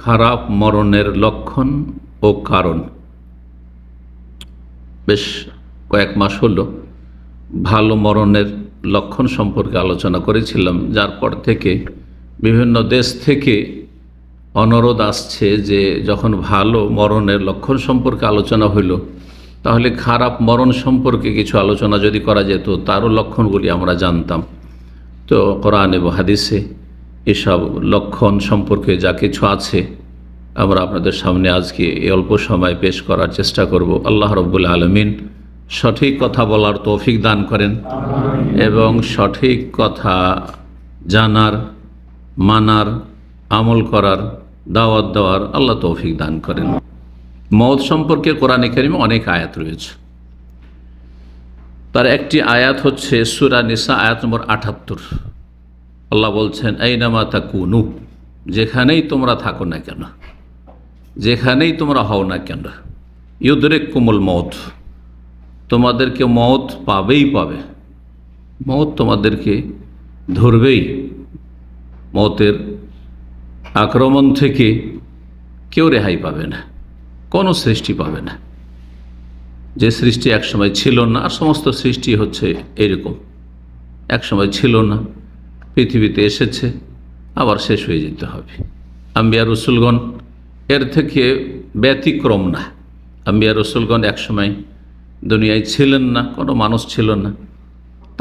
খারাপ মরণের লক্ষণ ও কারণ। বেশ কয়েক মাস হলো ভালো মরণের লক্ষণ সম্পর্কে আলোচনা করেছিলাম, যার পর থেকে বিভিন্ন দেশ থেকে অনুরোধ আসছে যে যখন ভালো মরণের লক্ষণ সম্পর্কে আলোচনা হইল, তাহলে খারাপ মরণ সম্পর্কে কিছু আলোচনা যদি করা যেত, তারও লক্ষণগুলি আমরা জানতাম। তো কোরআন এবং হাদিসে এসব লক্ষণ সম্পর্কে যা কিছু আছে আমরা আপনাদের সামনে আজকে এই অল্প সময় পেশ করার চেষ্টা করব। আল্লাহ রাব্বুল আলামিন সঠিক কথা বলার তৌফিক দান করেন এবং সঠিক কথা জানার, মানার, আমল করার, দাওয়াত দেওয়ার আল্লাহ তৌফিক দান করেন। মওত সম্পর্কে কোরআনে কারিমে অনেক আয়াত রয়েছে। তার একটি আয়াত হচ্ছে সূরা নিসা আয়াত নম্বর 78। আল্লাহ বলছেন, আইনামা তাকুনু, যেখানেই তোমরা থাকো না কেন, যেখানেই তোমরা হও না কেন, ইউদরিকুমুল মওত, তোমাদেরকে মওত পাবেই পাবে। মওত তোমাদেরকে ধরবেই। মওতের আক্রমণ থেকে কেউ রেহাই পাবে না, কোনো সৃষ্টি পাবে না। যে সৃষ্টি একসময় ছিল না, আর সমস্ত সৃষ্টি হচ্ছে এরকম, একসময় ছিল না, পৃথিবীতে এসেছে, আবার শেষ হয়ে যেতে হবে। আম্বিয়া রসুলগণ এর থেকে ব্যতিক্রম না। আম্বিয়া রসুলগণ একসময় দুনিয়ায় ছিলেন না, কোনো মানুষ ছিল না,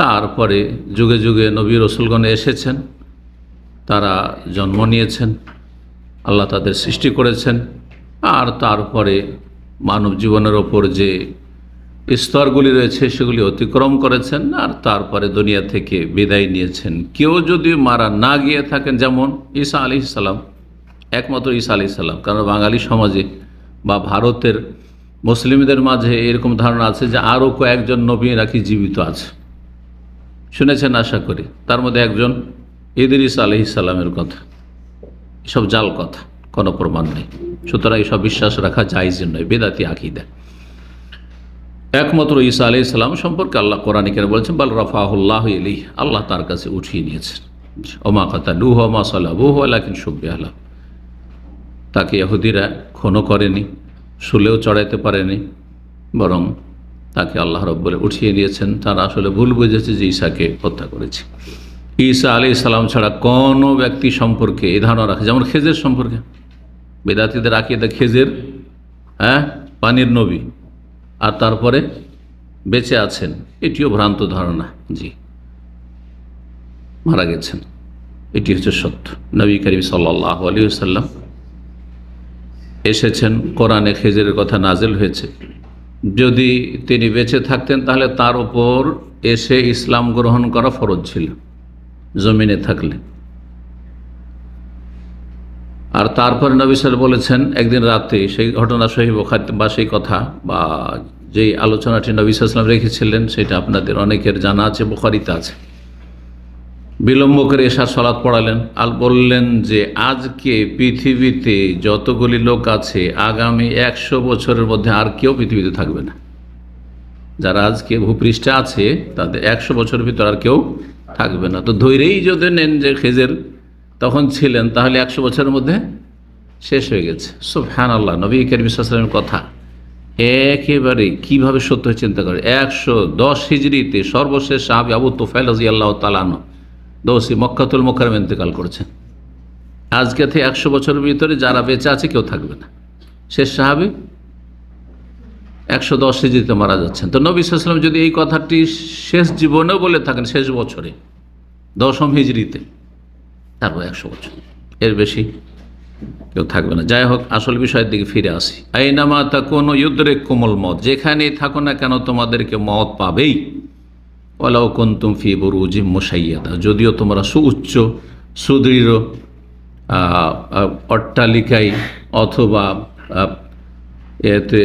তারপরে যুগে যুগে নবী রসুলগণ এসেছেন, তারা জন্ম নিয়েছেন, আল্লাহ তাদের সৃষ্টি করেছেন, আর তারপরে মানব জীবনের ওপর যে স্তরগুলি রয়েছে সেগুলি অতিক্রম করেছেন, আর তারপরে দুনিয়া থেকে বিদায় নিয়েছেন। কেউ যদি মারা না গিয়ে থাকেন, যেমন ঈসা আলাইহিস সালাম, একমাত্র ঈসা আলাইহিস সালাম। কারণ বাঙালি সমাজে বা ভারতের মুসলিমদের মাঝে এরকম ধারণা আছে যে আরও কয়েকজন নবী নাকি জীবিত আছে, শুনেছেন আশা করি। তার মধ্যে একজন ইদ্রিস আলাইহিস সালামের কথা। এসব জাল কথা, কোনো প্রমাণ নেই। সুতরাং এসব বিশ্বাস রাখা জায়েজ নয়, বেদাতি আকীদা। একমাত্র ঈসা আলাইহিস সালাম সম্পর্কে আল্লাহ কোরআনে কারিমে বলেছেন, বাল রাফাহুল্লাহু ইলাইহি, আল্লাহ তার কাছে উঠিয়ে নিয়েছেন। ওমা কাতালুহু ওমা সালাবুহু ওয়ালাকিন শুব্বিহা লাহুম, তাকে ইহুদিরা খুনও করেনি, শুলেও চড়াইতে পারেনি, বরং তাকে আল্লাহ রাব্বুল উঠিয়ে নিয়েছেন। তারা আসলে ভুল বুঝেছে যে ঈসাকে হত্যা করেছে। ঈসা আলাইহিস সালাম ছাড়া কোনো ব্যক্তি সম্পর্কে এই ধারণা রাখে, যেমন খেজের সম্পর্কে বেদাতীদের আকীদা, খেজের পানির নবী, আর তারপরে বেঁচে আছেন, এটিও ভ্রান্ত ধারণা। জি, মারা গেছেন, এটি হচ্ছে সত্য। নবী করিম সাল্লাল্লাহু আলাইহি ওয়াসাল্লাম এসেছেন, কোরআনে খেজেরের কথা নাজিল হয়েছে। যদি তিনি বেঁচে থাকতেন তাহলে তার উপর এসে ইসলাম গ্রহণ করা ফরজ ছিল জমিনে থাকলে। আর তারপরে নবী সাল্লাল্লাহু আলাইহি ওয়াসাল্লাম বলেছেন একদিন রাতে, সেই ঘটনা সহিহ বুখারী বা সেই কথা বা যেই আলোচনাটি নবী সাল্লাল্লাহু আলাইহি ওয়াসাল্লাম রেখেছিলেন সেটা আপনাদের অনেকের জানা আছে, বুখারীতে আছে। বিলম্ব করে এশার সালাত পড়ালেন আর বললেন যে আজকে পৃথিবীতে যতগুলি লোক আছে, আগামী 100 বছরের মধ্যে আর কেউ পৃথিবীতে থাকবে না। যারা আজকে ভূপৃষ্ঠে আছে তাদের 100 বছরের ভিতর আর কেউ থাকবে না। তো ধৈরেই যদি নেন যে খেজের তখন ছিলেন, তাহলে 100 বছরের মধ্যে শেষ হয়ে গেছে। সুবহানাল্লাহ, নবী করিম সাল্লাল্লাহু আলাইহি ওয়াসাল্লামের কথা একেবারে কিভাবে সত্য চিন্তা করে। 110 হিজরিতে সর্বশেষ সাহাবী আবু তুফাইল রাদিয়াল্লাহু তাআলা আনহু দৌসি মক্কাতুল মুকাররমে ইন্তেকাল করেছেন। আজকে থেকে 100 বছরের ভিতরে যারা বেঁচে আছে কেউ থাকবে না। শেষ সাহাবী 110 হিজরিতে মারা যাচ্ছেন। তো নবী সাল্লাল্লাহু আলাইহি ওয়াসাল্লাম যদি এই কথাটি শেষ জীবনেও বলে থাকেন, শেষ বছরে 10ম হিজরিতে, তারপর 100 বছর, এর বেশি কেউ থাকবে না। যাই হোক, আসল বিষয়ের দিকে ফিরে আসি। আইনামা তাকুনু ইউদরিকুমুল মওত, যেখানেই থাকো না কেন তোমাদেরকে মওত পাবেই। ওয়ালাউ কুনতুম ফি বুরুজিম মুশাইয়াদা, যদিও তোমরা সুউচ্চ সুদৃঢ় অট্টালিকায় অথবা এতে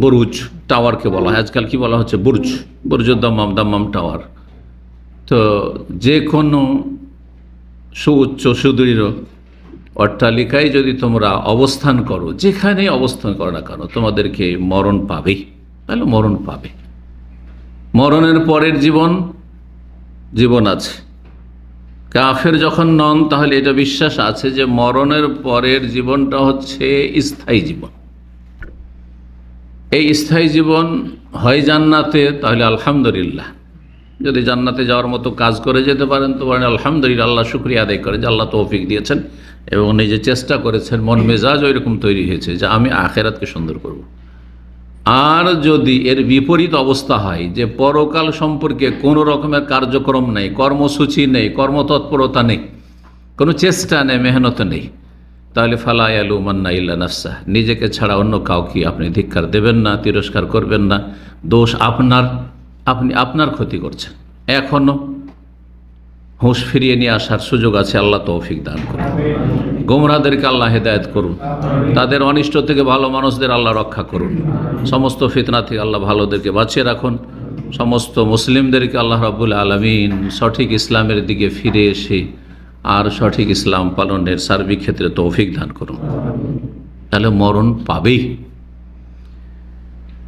বুরুজ, টাওয়ারকে বলা হয়, আজকাল কি বলা হচ্ছে বুর্জ, বুর্জুদ দাম্মাম, দাম্মাম টাওয়ার। তো যে কোনো সুউচ্চ সুদৃঢ় অট্টালিকায় যদি তোমরা অবস্থান করো, যেখানেই অবস্থান করো না কেন, তোমাদেরকে মরণ পাবেই। তাহলে মরণ পাবে। মরণের পরের জীবন আছে, কাফের যখন নন তাহলে এটা বিশ্বাস আছে যে মরণের পরের জীবনটা হচ্ছে স্থায়ী জীবন। এই স্থায়ী জীবন হয় জান্নাতে, তাহলে আলহামদুলিল্লাহ। যদি জান্নাতে যাওয়ার মতো কাজ করে যেতে পারেন তো বলেন আলহামদুলিল্লাহ, আল্লাহ শুকরিয়া আদায় করে যে আল্লাহ তৌফিক দিয়েছেন এবং নিজে চেষ্টা করেছেন, মন মেজাজ ওই রকম তৈরি হয়েছে যে আমি আখেরাতকে সুন্দর করব। আর যদি এর বিপরীত অবস্থা হয় যে পরকাল সম্পর্কে কোনো রকমের কার্যক্রম নেই, কর্মসূচি নেই, কর্মতৎপরতা নেই, কোনো চেষ্টা নেই, মেহনত নেই, তাহলে ফালা ইয়ালুমান্না ইল্লা নাফসাহ, নিজেকে ছাড়া অন্য কাউকে আপনি ধিক্কার দেবেন না, তিরস্কার করবেন না। দোষ আপনার, আপনি আপনার ক্ষতি করছেন। এখনও হুঁশ ফিরিয়ে নিয়ে আসার সুযোগ আছে, আল্লাহ তৌফিক দান করুন। গোমরাদেরকে আল্লাহ হেদায়েত করুন, তাদের অনিষ্ট থেকে ভালো মানুষদের আল্লাহ রক্ষা করুন, সমস্ত ফিতনা থেকে আল্লাহ ভালোদেরকে বাঁচিয়ে রাখুন, সমস্ত মুসলিমদেরকে আল্লাহ রাব্বুল আলামিন সঠিক ইসলামের দিকে ফিরে এসে আর সঠিক ইসলাম পালনের সার্বিক ক্ষেত্রে তৌফিক দান করুন। তাহলে মরণ পাবেই।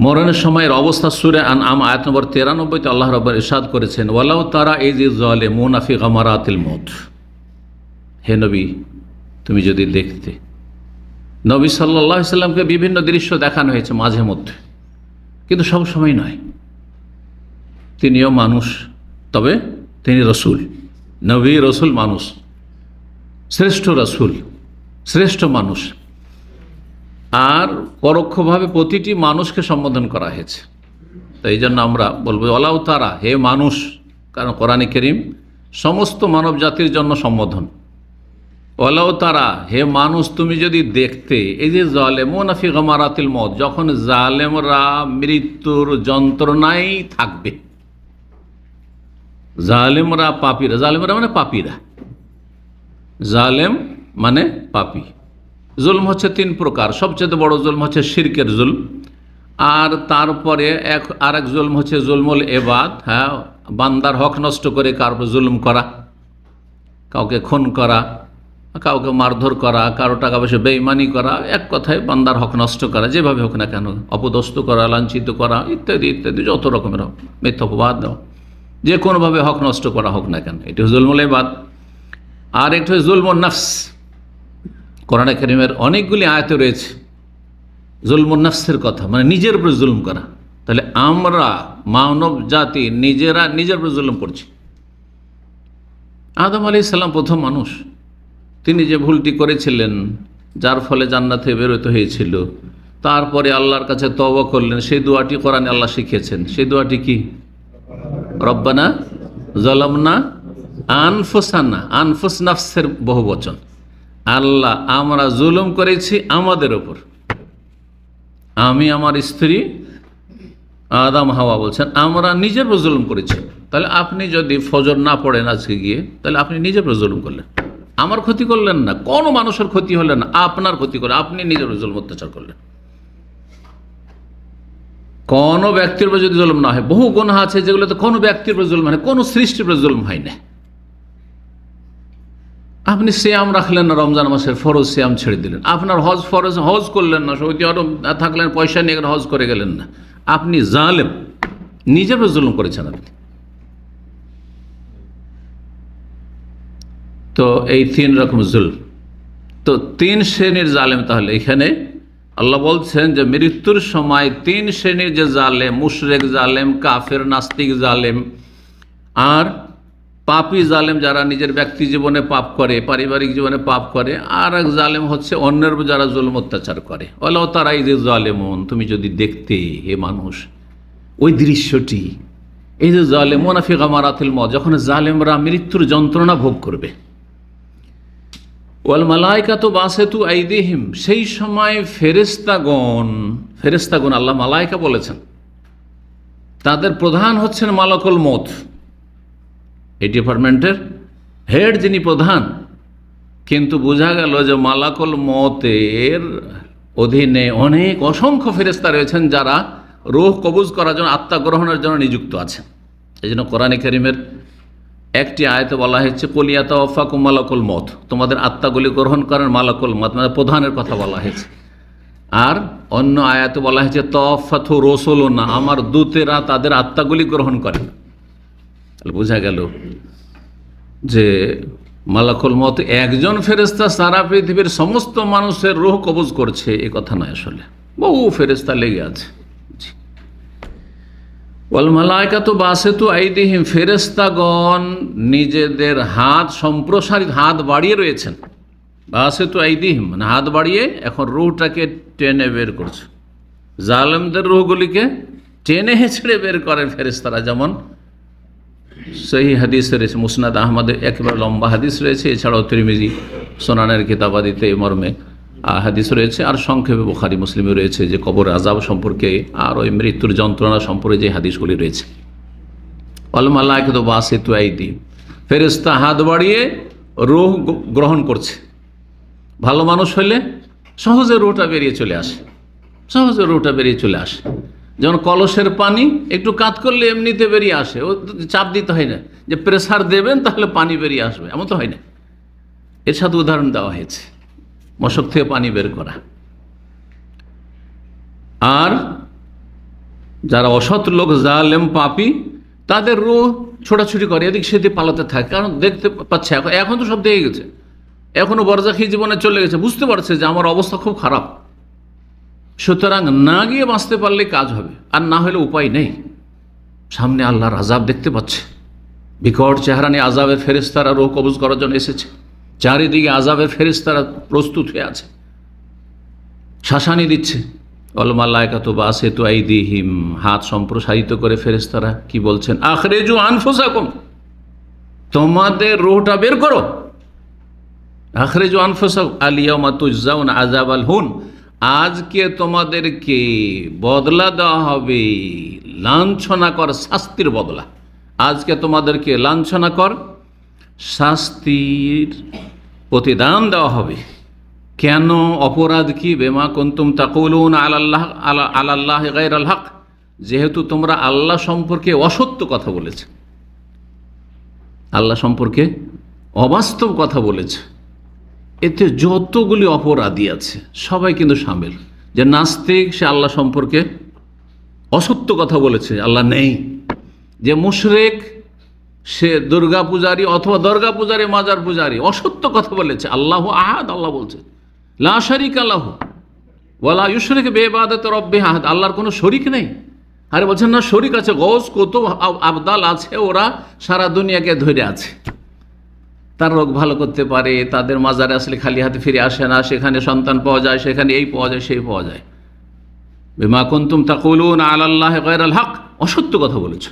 মরণের সময়ের অবস্থা সূরা আনআম আয়াত নম্বর 93 আল্লাহ রাব্বুল ইরশাদ করেছেন, ওয়ালাউ তারা ইযি যালিমুনা ফি গামারাতিল মউত। হে নবী, তুমি যদি দেখতে, নবী সাল্লাল্লাহু আলাইহি সাল্লামকে বিভিন্ন দৃশ্য দেখানো হয়েছে মাঝে মধ্যে, কিন্তু সব সময় নয়। তিনিও মানুষ, তবে তিনি রসুল, নবী রসুল মানুষ, শ্রেষ্ঠ রসুল, শ্রেষ্ঠ মানুষ। আর পরোক্ষভাবে প্রতিটি মানুষকে সম্বোধন করা হয়েছে। তো এই জন্য আমরা বলবো ওয়ালাউ তারা, হে মানুষ, কারণ কোরআনে কারীম সমস্ত মানব জাতির জন্য সম্বোধন। ওয়ালাউ তারা, হে মানুষ, তুমি যদি দেখতে, এই যে যালিমুনা ফি গামারাতিল মউত, যখন জালেমরা মৃত্যুর যন্ত্রণায় থাকবে। জালেমরা পাপীরা, জালেমরা মানে পাপীরা, জালেম মানে পাপী। জুলম হচ্ছে তিন প্রকার, সবচেয়ে বড় জুলম হচ্ছে শিরকের জুলম, আর তারপরে আরেক জুলম হচ্ছে জুলমুল ইবাদ, হ্যাঁ, বান্দার হক নষ্ট করে কারোর উপর জুলুম করা, কাউকে খুন করা, কাউকে মারধর করা, কারো টাকা পয়সা বেঈমানি করা, এক কথায় বান্দার হক নষ্ট করা, যেভাবে হোক না কেন, অপদস্থ করা, লাঞ্ছিত করা, ইত্যাদি ইত্যাদি, যত রকমের মিথ্যা অপবাদ দেওয়া, যে কোনোভাবে হক নষ্ট করা হোক না কেন, এটি জুলমুল ইবাদ। আর একটু জুলমুন নফস, কোরআনে কারীমের অনেকগুলি আয়াতে রয়েছে জুলমুন নফসের কথা, মানে নিজের উপর জুলুম করা। তাহলে আমরা মানব জাতি নিজেরা নিজের উপর জুলুম করছি। আদম আলাইহিস সালাম প্রথম মানুষ, তিনি যে ভুলটি করেছিলেন, যার ফলে জান্নাত থেকে বেরোতে হয়েছিল, তারপরে আল্লাহর কাছে তওবা করলেন, সেই দোয়াটি কোরআনে আল্লাহ শিখিয়েছেন। সেই দোয়াটি কি? রব্বানা যালামনা আনফুসানা, আনফুস নাফসের বহুবচন। আল্লাহ, আমরা জুলুম করেছি আমাদের ওপর, আমি, আমার স্ত্রী, আদম হাওয়া বলছেন আমরা নিজের উপর জুলুম করেছি। তাহলে আপনি যদি ফজর না পড়েন আজকে গিয়ে, তাহলে আপনি নিজের উপর জুলুম করলেন, আমার ক্ষতি করলেন না, কোনো মানুষের ক্ষতি হলেন না, আপনার ক্ষতি করে আপনি নিজের উপর জুলুম অত্যাচার করলেন। কোনো ব্যক্তির উপর যদি জুলুম না হয়, বহু গুনাহ আছে যেগুলোতে কোনো ব্যক্তির উপর জুলুম হয় না, কোনো সৃষ্টির উপর জুলুম হয় না। আপনি সিয়াম রাখলেন না, রমজান মাসের ফরজ সিয়াম ছেড়ে দিলেন, আপনার হজ ফরজ হজ করলেন না, সৌদি আরব থাকলেন, পয়সা নিয়ে হজ করে গেলেন না, আপনি জালেম, নিজের উপর জুলুম করেছেন আপনি। তো এই তিন রকম জুলম, তো তিন শ্রেণীর জালেম। তাহলে এখানে আল্লাহ বলছেন যে মৃত্যুর সময় তিন শ্রেণীর যে জালেম, মুশরিক জালেম, কাফের নাস্তিক জালেম, আর পাপী জালেম, যারা নিজের ব্যক্তি জীবনে পাপ করে, পারিবারিক জীবনে পাপ করে, আর এক জালেম হচ্ছে অন্যের যারা জুলম অত্যাচার করে। ওয়ালাউ তারা ইযি যালিমুন, তুমি যদি দেখতে, হে মানুষ, ওই দৃশ্যটি, এই যে যালিমুনা ফি গামারাতিল মউত, যখন জালেমরা মৃত্যুর যন্ত্রণা ভোগ করবে। ওয়াল মালাইকাতু বাসিতু আইদিহিম, সেই সময় ফেরেশতাগণ, ফেরেশতাগণ আল্লাহ মালাইকা বলেছেন, তাদের প্রধান হচ্ছেন মালাকুল মউত, এই ডিপার্টমেন্টের হেড যিনি প্রধান। কিন্তু বোঝা গেল যে মালাকুল মউতের অধীনে অনেক অসংখ্য ফেরেশতা রয়েছেন যারা রূহ কবজ করার জন্য, আত্মা গ্রহণের জন্য নিযুক্ত আছেন। এই জন্য কোরআনে কারীমের একটি আয়াতে বলা হয়েছে কুল ইয়াতাওয়াফাকুম মালাকুল মউত, তোমাদের আত্মাগুলি গ্রহণ করেন মালাকুল মউত, মানে প্রধানের কথা বলা হয়েছে। আর অন্য আয়াতে বলা হয়েছে তাওয়াফাতু রাসূলুনা, আমার দূতেরা তাদের আত্মাগুলি গ্রহণ করেন। তাহলে বোঝা গেল যে মালাকুল মওত একজন ফেরেশতা সারা পৃথিবীর সমস্ত মানুষের রূহ কবজ করছে এ কথা নয়, আসলে বহু ফেরেশতা লেগে আছে। ওয়াল মালাইকাতু বাসিতু আইদিহিম, ফেরেশতাগণ নিজেদের হাত সম্প্রসারিত, হাত বাড়িয়ে রয়েছেন। বাসিতু আইদিহিম মানে হাত বাড়িয়ে এখন রূহটাকে টেনে বের করছে। জালেমদের রূহগুলিকে টেনে হেঁচড়ে বের করেন ফেরেশতারা, যেমন সহিহ হাদিস রয়েছে, মুসনাদ আহমদে একেবারে লম্বা হাদিস রয়েছে, এছাড়াও তিরমিজি সুনানের কিতাবাদিতে মর্মে হাদিস রয়েছে, আর সংক্ষেপে বুখারী মুসলিমে রয়েছে যে কবর আযাব সম্পর্কে আর ওই মৃত্যুর যন্ত্রণা সম্পর্কে যে হাদিসগুলি রয়েছে। ওয়াল মালাইকাতু বাসিতু আইদিহিম, ফেরেশতা হাত বাড়িয়ে রূহ গ্রহণ করছে। ভালো মানুষ হলে সহজে রূহটা বেরিয়ে চলে আসে, সহজে রূহটা বেরিয়ে চলে আসে। যেমন কলসের পানি একটু কাত করলে এমনিতে বেরিয়ে আসে, ও চাপ দিতে হয় না যে প্রেসার দেবেন তাহলে পানি বেরিয়ে আসবে, এমন তো হয় না। এর সাথে উদাহরণ দেওয়া হয়েছে মশক থেকে পানি বের করা। আর যারা অসৎ লোক, জালেম, পাপী, তাদের রূহ ছোটাছুটি করে, এদিক সেদিক পালাতে থাকে, কারণ দেখতে পাচ্ছে এখন তো সব দেখে গেছে, এখনো বরজাখী জীবনে চলে গেছে, বুঝতে পারছে যে আমার অবস্থা খুব খারাপ, সুতরাং না গিয়ে বাঁচতে পারলে কাজ হবে, আর না হলে উপায় নেই। সামনে আল্লাহর আযাব দেখতে পাচ্ছে, বিকট চেহারা নিয়ে আযাবের ফেরেশতারা রূহ কবজ করার জন্য এসেছে, চারিদিকে আযাবের ফেরেশতারা প্রস্তুত হয়ে আছে, শাসানি দিচ্ছে। ওয়াল মালাইকাতু বাসিতু আইদিহিম, হাত সম্প্রসারিত করে ফেরেশতারা কি বলছেন, আখরিজু আনফুসাকুম, তোমাদের রূহটা বের করো। আখরিজু আনফুসাকুম আল ইয়াওমা তুজজাউনা আযাবাল হুন, আজকে তোমাদেরকে বদলা দেওয়া হবে লাঞ্ছনাকর শাস্তির বদলা। আজকে তোমাদেরকে লাঞ্ছনাকর শাস্তির প্রতিদান দেওয়া হবে। কেন? অপরাধ কি? বেমা কুনতুম তাকুলুন আলাল্লাহি গায়রাল হক, যেহেতু তোমরা আল্লাহ সম্পর্কে অসত্য কথা বলেছে, আল্লাহ সম্পর্কে অবাস্তব কথা বলেছে। এতে যতগুলি অপরাধী আছে সবাই কিন্তু শামিল। যে নাস্তিক, সে আল্লাহ সম্পর্কে অসত্য কথা বলেছে, আল্লাহ নেই। যে মুশরিক, সে দুর্গা পূজারী অথবা দরগা পূজারী, মাজার পূজারী, অসত্য কথা বলেছে। আল্লাহু আহাদ, আল্লাহ বলছে লা শারীকা লাহু ওয়ালা ইউশরিক বিইবাদাতি রাব্বিহি আহাদ, আল্লাহর কোনো শরীক নেই। আরে বলছেন না শরীক আছে, গৌস কুতুব আবদাল আছে, ওরা সারা দুনিয়াকে ধরে আছে, তার রোগ ভালো করতে পারে, তাদের মাজারে আসলে খালি হাতে ফিরে আসে না, সেখানে সন্তান পাওয়া যায়, সেখানে এই পাওয়া যায়, সেই পাওয়া যায়। বিমা কুনতুম তাকুলুনা আলাল্লাহি গায়রাল হক, অসত্য কথা বলেছে।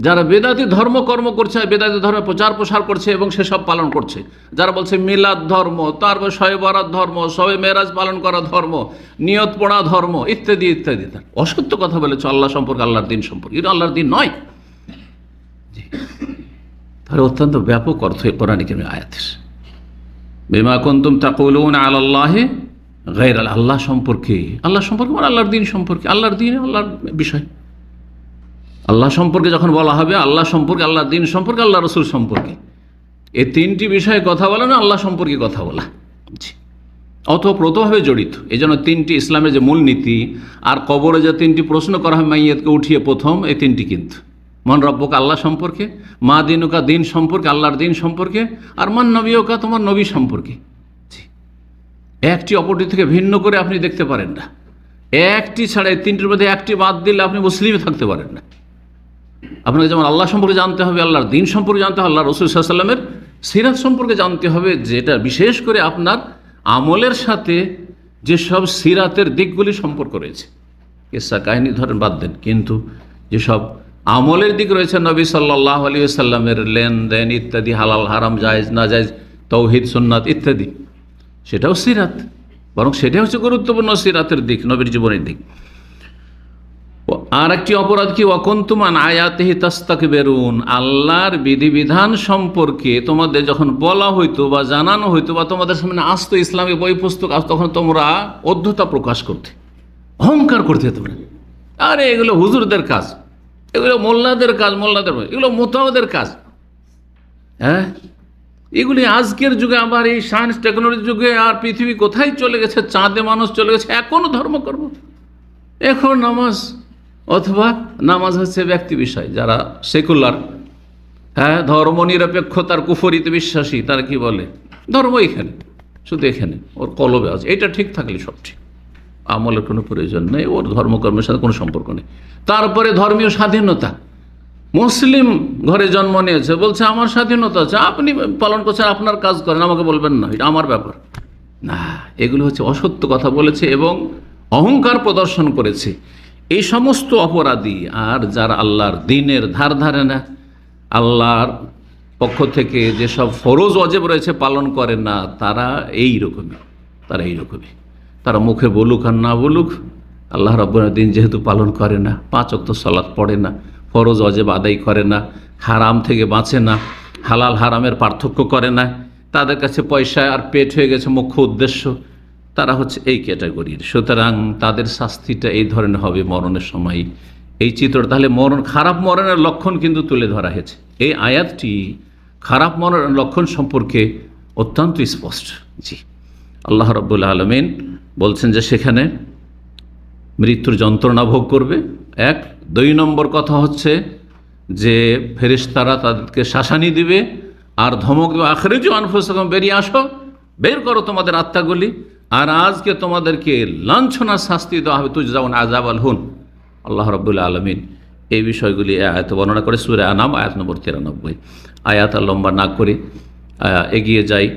যারা বেদাতি ধর্মকর্ম করছে, বেদাতি ধর্ম প্রচার প্রসার করছে এবং সেসব পালন করছে, যারা বলছে মিলাদ ধর্ম, তারপর শবে বরাত ধর্ম, শবে মেরাজ পালন করা ধর্ম, নিয়ত পড়া ধর্ম, ইত্যাদি ইত্যাদি, তার অসত্য কথা বলেছে আল্লাহ সম্পর্কে, আল্লাহর দিন সম্পর্কে। এটা আল্লাহর দিন নয়। তাহলে অত্যন্ত ব্যাপক অর্থ কোরআন কারীমের আয়াতের। বিমা কুনতুম তাকুলুনা আলাল্লাহি গায়রাল, আল্লাহ সম্পর্কে, আল্লাহ সম্পর্কে মানে আল্লাহর দিন সম্পর্কে, আল্লাহর দিন আল্লাহর বিষয়। আল্লাহ সম্পর্কে যখন বলা হবে, আল্লাহ সম্পর্কে, আল্লাহর দিন সম্পর্কে, আল্লাহ রসুল সম্পর্কে, এই তিনটি বিষয়ে কথা বলা না, আল্লাহ সম্পর্কে কথা বলা অতপ্রতভাবে জড়িত। এই জন্য তিনটি ইসলামের যে মূলনীতি, আর কবরে যে তিনটি প্রশ্ন করা হয় মাইয়াতকে উঠিয়ে প্রথম, এই তিনটি কিন্তু মান রব্বুকা, আল্লাহ সম্পর্কে, মা দিনুকা, দিন সম্পর্কে, আল্লাহর দিন সম্পর্কে, আর মান নবীকা, তোমার নবী সম্পর্কে। একটি অপরটি থেকে ভিন্ন করে আপনি দেখতে পারেন না, একটি ছাড়া এই তিনটির মধ্যে একটি বাদ দিলে আপনি মুসলিমে থাকতে পারেন না। আপনাকে যেমন আল্লাহ সম্পর্কে জানতে হবে, আল্লাহর দিন সম্পর্কে জানতে হবে, আল্লাহ রসুল সাল্লাল্লাহু আলাইহি ওয়াসাল্লামের সিরাত সম্পর্কে জানতে হবে, যেটা বিশেষ করে আপনার আমলের সাথে যেসব সিরাতের দিকগুলি সম্পর্ক রয়েছে। কিসসা কাহিনী ধরেন বাদ দেন, কিন্তু যেসব আমলের দিক রয়েছে, নবী সাল্লাল্লাহু আলাইহি ওয়াসাল্লামের লেনদেন ইত্যাদি, হালাল হারাম, জায়েজ না জায়েজ, তাওহীদ সুন্নাত ইত্যাদি, সেটাও সিরাত, বরং সেটাই হচ্ছে গুরুত্বপূর্ণ সিরাতের দিক, নবীর জীবনের দিক। আর একটি অপরাধ কি, ওয়াকুনতুম আন আয়াতিহি তাস্তাকবিরুন, আল্লাহর বিধিবিধান সম্পর্কে তোমাদের যখন বলা হইতো বা জানানো হইতো বা তোমাদের সামনে আসতো ইসলামী বই পুস্তক, তখন তোমরা অধ্যতা প্রকাশ করতে, অহংকার করতে। তোমরা আরে এগুলো হুজুরদের কাজ, এগুলো মোল্লাদের কাজ, এগুলো মোতাওয়াদের কাজ। হ্যাঁ, এগুলি আজকের যুগে, আবার এই সায়েন্স টেকনোলজির যুগে, আর পৃথিবী কোথায় চলে গেছে, চাঁদে মানুষ চলে গেছে, এখনও ধর্মকর্ম, এখন নামাজ, অথবা নামাজ হচ্ছে ব্যক্তি বিষয়। যারা সেকুলার, হ্যাঁ, ধর্ম নিরপেক্ষতার কুফরিতে বিশ্বাসী তারা কি বলে, ধর্ম এখানে, শুধু এখানে ওর কলবে আছে, এটা ঠিক থাকলে সব ঠিক, আমলের কোনো প্রয়োজন নেই, ওর ধর্মকর্মের সাথে কোনো সম্পর্ক নেই। তারপরে ধর্মীয় স্বাধীনতা, মুসলিম ঘরে জন্ম নিয়েছে, বলছে আমার স্বাধীনতা আছে, আপনি পালন করছেন, আপনার কাজ করেন, আমাকে বলবেন না, এটা আমার ব্যাপার না। এগুলো হচ্ছে অসত্য কথা বলেছে এবং অহংকার প্রদর্শন করেছে। এই সমস্ত অপরাধী আর যারা আল্লাহর দ্বীনের ধার ধারে না, আল্লাহর পক্ষ থেকে যেসব ফরজ ওয়াজিব রয়েছে পালন করে না, তারা এই রকমই, তারা মুখে বলুক আর না বলুক, আল্লাহ রাব্বুল দিন যেহেতু পালন করে না, 5 ওয়াক্ত সালাত পড়ে না, ফরজ ওয়াজিব আদায় করে না, হারাম থেকে বাঁচে না, হালাল হারামের পার্থক্য করে না, তাদের কাছে পয়সা আর পেট হয়ে গেছে মুখ্য উদ্দেশ্য, তারা হচ্ছে এই ক্যাটাগরির। সুতরাং তাদের শাস্তিটা এই ধরনের হবে মরণের সময়। এই চিত্র তাহলে খারাপ মরণের লক্ষণ কিন্তু তুলে ধরা হয়েছে। এই আয়াতটি খারাপ মরণের লক্ষণ সম্পর্কে অত্যন্ত স্পষ্ট। জি, আল্লাহ রাব্বুল আলামিন বলছেন যে সেখানে মৃত্যুর যন্ত্রণা ভোগ করবে। 1, 2 নম্বর কথা হচ্ছে যে ফেরেশতারা তাদেরকে শাসানি দিবে আর ধমক দেবে, আখরিজু আনফুসাকুম, বেরিয়ে আসো, বের করো তোমাদের আত্মাগুলি, আর আজকে তোমাদেরকে লাঞ্ছনার শাস্তি দেওয়া হবে, তুজজাউন আযাবাল হুন। আল্লাহ রাব্বুল আলামিন এই বিষয়গুলি আয়াত বর্ণনা করে সূরা আনাম আয়াত নম্বর 93। আয়াত লম্বা না করে এগিয়ে যাই।